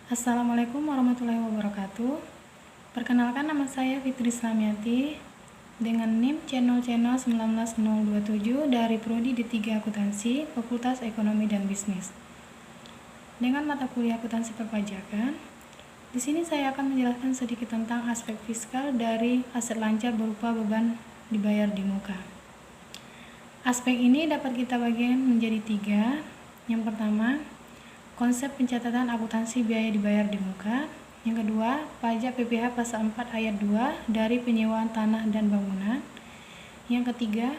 Assalamualaikum warahmatullahi wabarakatuh. Perkenalkan, nama saya Fitri Islamiati dengan NIM channel 19027 dari Prodi D3 Akuntansi, Fakultas Ekonomi dan Bisnis. Dengan mata kuliah akuntansi perpajakan, di sini saya akan menjelaskan sedikit tentang aspek fiskal dari aset lancar berupa beban dibayar di muka. Aspek ini dapat kita bagi menjadi 3. Yang pertama, konsep pencatatan akuntansi biaya dibayar di muka. Yang kedua, pajak PPh pasal 4 ayat 2 dari penyewaan tanah dan bangunan. Yang ketiga,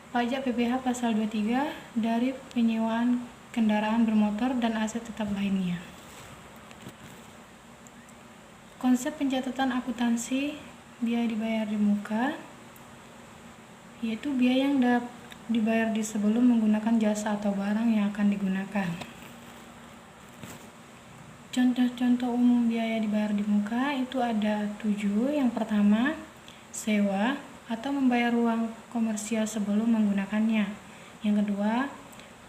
pajak PPh pasal 23 dari penyewaan kendaraan bermotor dan aset tetap lainnya. Konsep pencatatan akuntansi biaya dibayar di muka yaitu biaya yang dibayar di sebelum menggunakan jasa atau barang yang akan digunakan. Contoh-contoh umum biaya dibayar di muka itu ada 7. Yang pertama, sewa atau membayar ruang komersial sebelum menggunakannya. Yang kedua,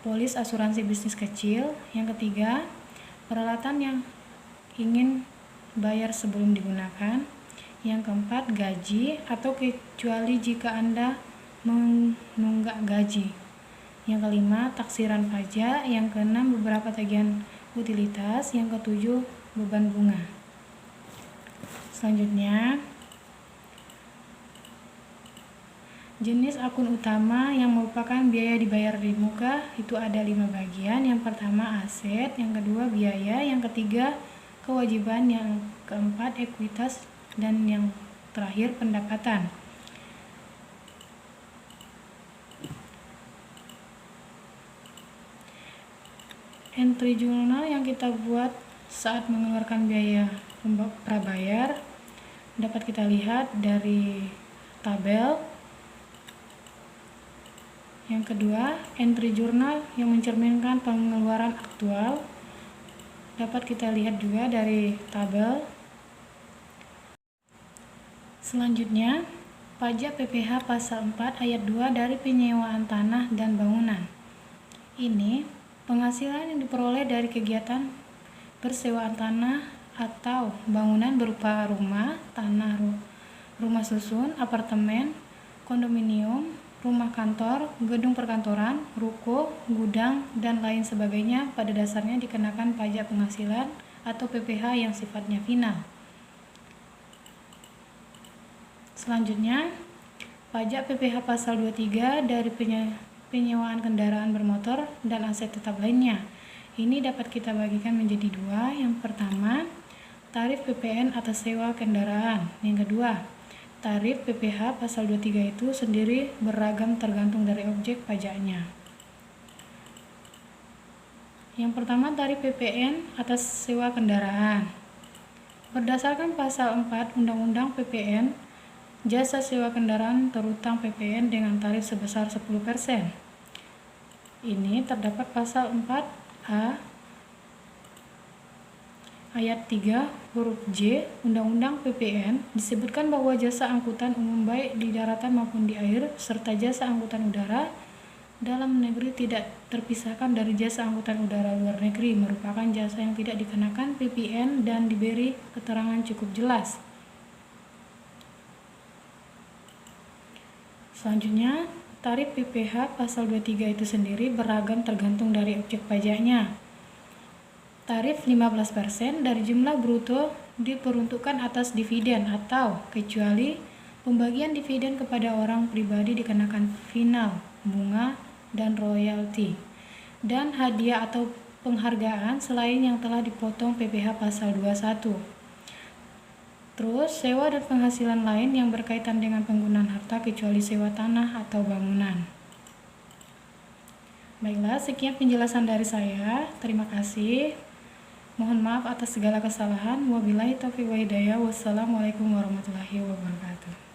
polis asuransi bisnis kecil. Yang ketiga, peralatan yang ingin bayar sebelum digunakan. Yang keempat, gaji atau kecuali jika Anda menunggak gaji. Yang kelima, taksiran pajak. Yang keenam, beberapa tagihan utilitas. Yang ketujuh, beban bunga. Selanjutnya, jenis akun utama yang merupakan biaya dibayar di muka itu ada 5 bagian. Yang pertama, aset. Yang kedua, biaya. Yang ketiga, kewajiban. Yang keempat, ekuitas. Dan yang terakhir, pendapatan. Entry jurnal yang kita buat saat mengeluarkan biaya prabayar dapat kita lihat dari tabel. Yang kedua, entry jurnal yang mencerminkan pengeluaran aktual dapat kita lihat juga dari tabel. Selanjutnya, pajak PPh pasal 4 ayat 2 dari penyewaan tanah dan bangunan. Ini penghasilan yang diperoleh dari kegiatan persewaan tanah atau bangunan berupa rumah, tanah, rumah susun, apartemen, kondominium, rumah kantor, gedung perkantoran, ruko, gudang, dan lain sebagainya. Pada dasarnya dikenakan pajak penghasilan atau PPh yang sifatnya final. Selanjutnya, pajak PPh pasal 23 dari penyewaan kendaraan bermotor dan aset tetap lainnya. Ini dapat kita bagikan menjadi 2. Yang pertama, tarif PPN atas sewa kendaraan. Yang kedua, tarif PPh pasal 23 itu sendiri beragam tergantung dari objek pajaknya. Yang pertama, tarif PPN atas sewa kendaraan. Berdasarkan pasal 4 Undang-Undang PPN, jasa sewa kendaraan terutang PPN dengan tarif sebesar 10%. Ini terdapat pasal 4A ayat 3 huruf J Undang-Undang PPN disebutkan bahwa jasa angkutan umum baik di daratan maupun di air serta jasa angkutan udara dalam negeri tidak terpisahkan dari jasa angkutan udara luar negeri merupakan jasa yang tidak dikenakan PPN dan diberi keterangan cukup jelas. Selanjutnya, tarif PPh pasal 23 itu sendiri beragam tergantung dari objek pajaknya. Tarif 15% dari jumlah bruto diperuntukkan atas dividen atau kecuali pembagian dividen kepada orang pribadi dikenakan final, bunga, dan royalti, dan hadiah atau penghargaan selain yang telah dipotong PPh pasal 21. Terus, sewa dan penghasilan lain yang berkaitan dengan penggunaan harta kecuali sewa tanah atau bangunan. Baiklah, sekian penjelasan dari saya. Terima kasih. Mohon maaf atas segala kesalahan. Wabillahi taufiq wa hidayah. Wassalamualaikum warahmatullahi wabarakatuh.